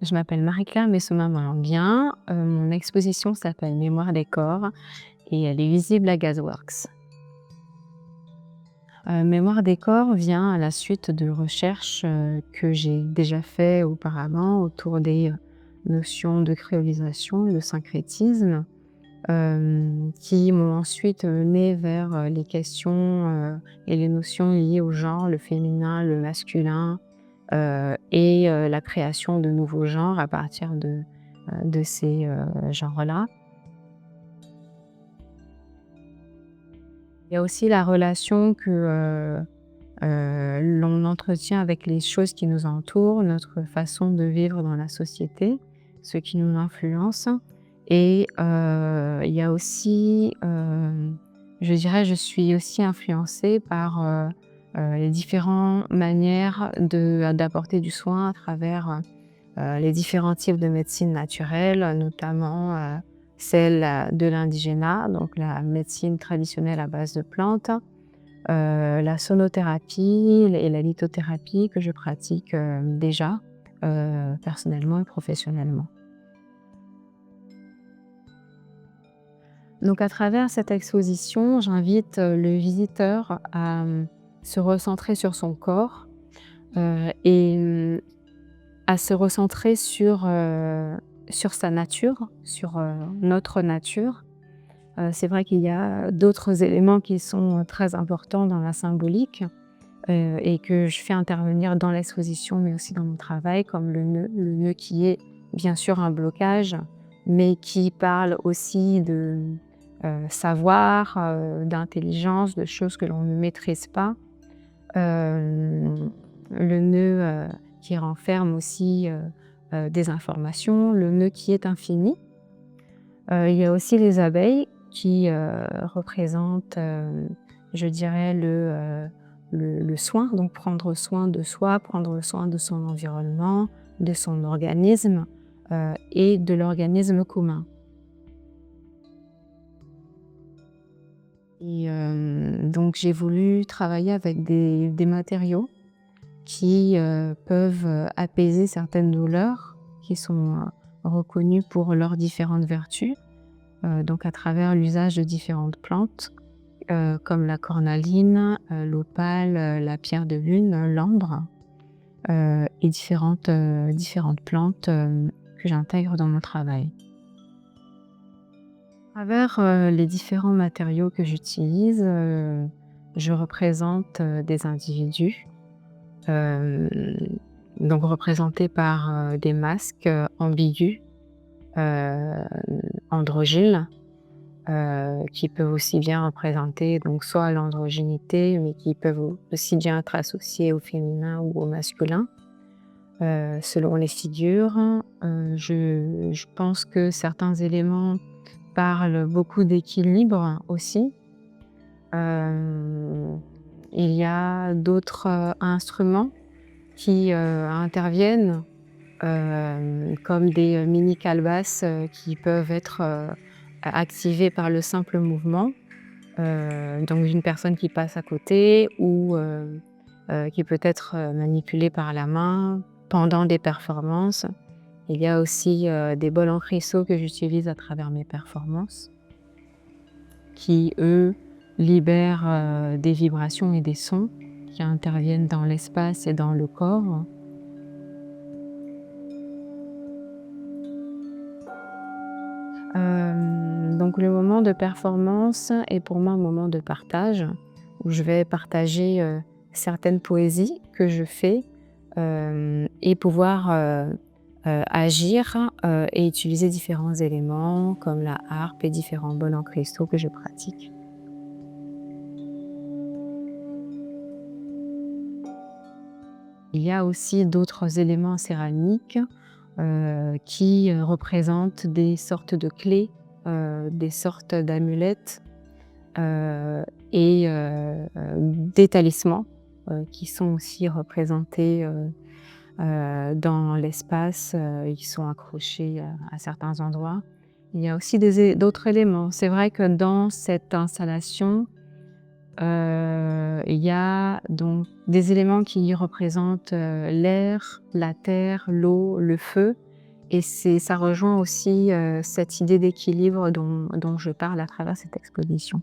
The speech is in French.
Je m'appelle Marie-Claire Messouma-Malambien. Mon exposition s'appelle Mémoire des corps et elle est visible à Gasworks. Mémoire des corps vient à la suite de recherches que j'ai déjà fait auparavant autour des notions de créolisation et de syncrétisme, qui m'ont ensuite mené vers les questions et les notions liées au genre, le féminin, le masculin, et la création de nouveaux genres à partir de ces genres-là. Il y a aussi la relation que l'on entretient avec les choses qui nous entourent, notre façon de vivre dans la société, ce qui nous influence. Et il y a aussi, je dirais, je suis aussi influencée par les différentes manières d'apporter du soin à travers les différents types de médecine naturelle, notamment celle de l'indigénat, donc la médecine traditionnelle à base de plantes, la sonothérapie et la lithothérapie que je pratique déjà personnellement et professionnellement. Donc à travers cette exposition, j'invite le visiteur à se recentrer sur son corps et à se recentrer sur sa nature, sur notre nature. C'est vrai qu'il y a d'autres éléments qui sont très importants dans la symbolique et que je fais intervenir dans l'exposition, mais aussi dans mon travail, comme le nœud qui est bien sûr un blocage, mais qui parle aussi de savoir, d'intelligence, de choses que l'on ne maîtrise pas. Le nœud qui renferme aussi des informations, le nœud qui est infini. Il y a aussi les abeilles qui représentent, je dirais, le soin, donc prendre soin de soi, prendre soin de son environnement, de son organisme et de l'organisme commun. Et donc j'ai voulu travailler avec des matériaux qui peuvent apaiser certaines douleurs qui sont reconnues pour leurs différentes vertus, donc à travers l'usage de différentes plantes comme la cornaline, l'opale, la pierre de lune, l'ambre et différentes plantes que j'intègre dans mon travail. À travers les différents matériaux que j'utilise, je représente des individus, euh, donc représentés par des masques ambigus, euh, androgynes, qui peuvent aussi bien représenter donc soit l'androgynité, mais qui peuvent aussi bien être associés au féminin ou au masculin, selon les figures. Je pense que certains éléments parlent beaucoup d'équilibre aussi. Euh, il y a d'autres instruments qui interviennent, comme des mini calebasses qui peuvent être activées par le simple mouvement, donc d'une personne qui passe à côté ou qui peut être manipulée par la main pendant des performances. Il y a aussi des bols en cristaux que j'utilise à travers mes performances, qui, eux, libèrent des vibrations et des sons qui interviennent dans l'espace et dans le corps. Donc le moment de performance est pour moi un moment de partage, où je vais partager certaines poésies que je fais et pouvoir agir et utiliser différents éléments comme la harpe et différents bols en cristaux que je pratique. Il y a aussi d'autres éléments céramiques qui représentent des sortes de clés, des sortes d'amulettes et des talismans qui sont aussi représentés dans l'espace. Ils sont accrochés à certains endroits. Il y a aussi d'autres éléments. C'est vrai que dans cette installation, il y a donc des éléments qui représentent l'air, la terre, l'eau, le feu, et ça rejoint aussi, cette idée d'équilibre dont je parle à travers cette exposition.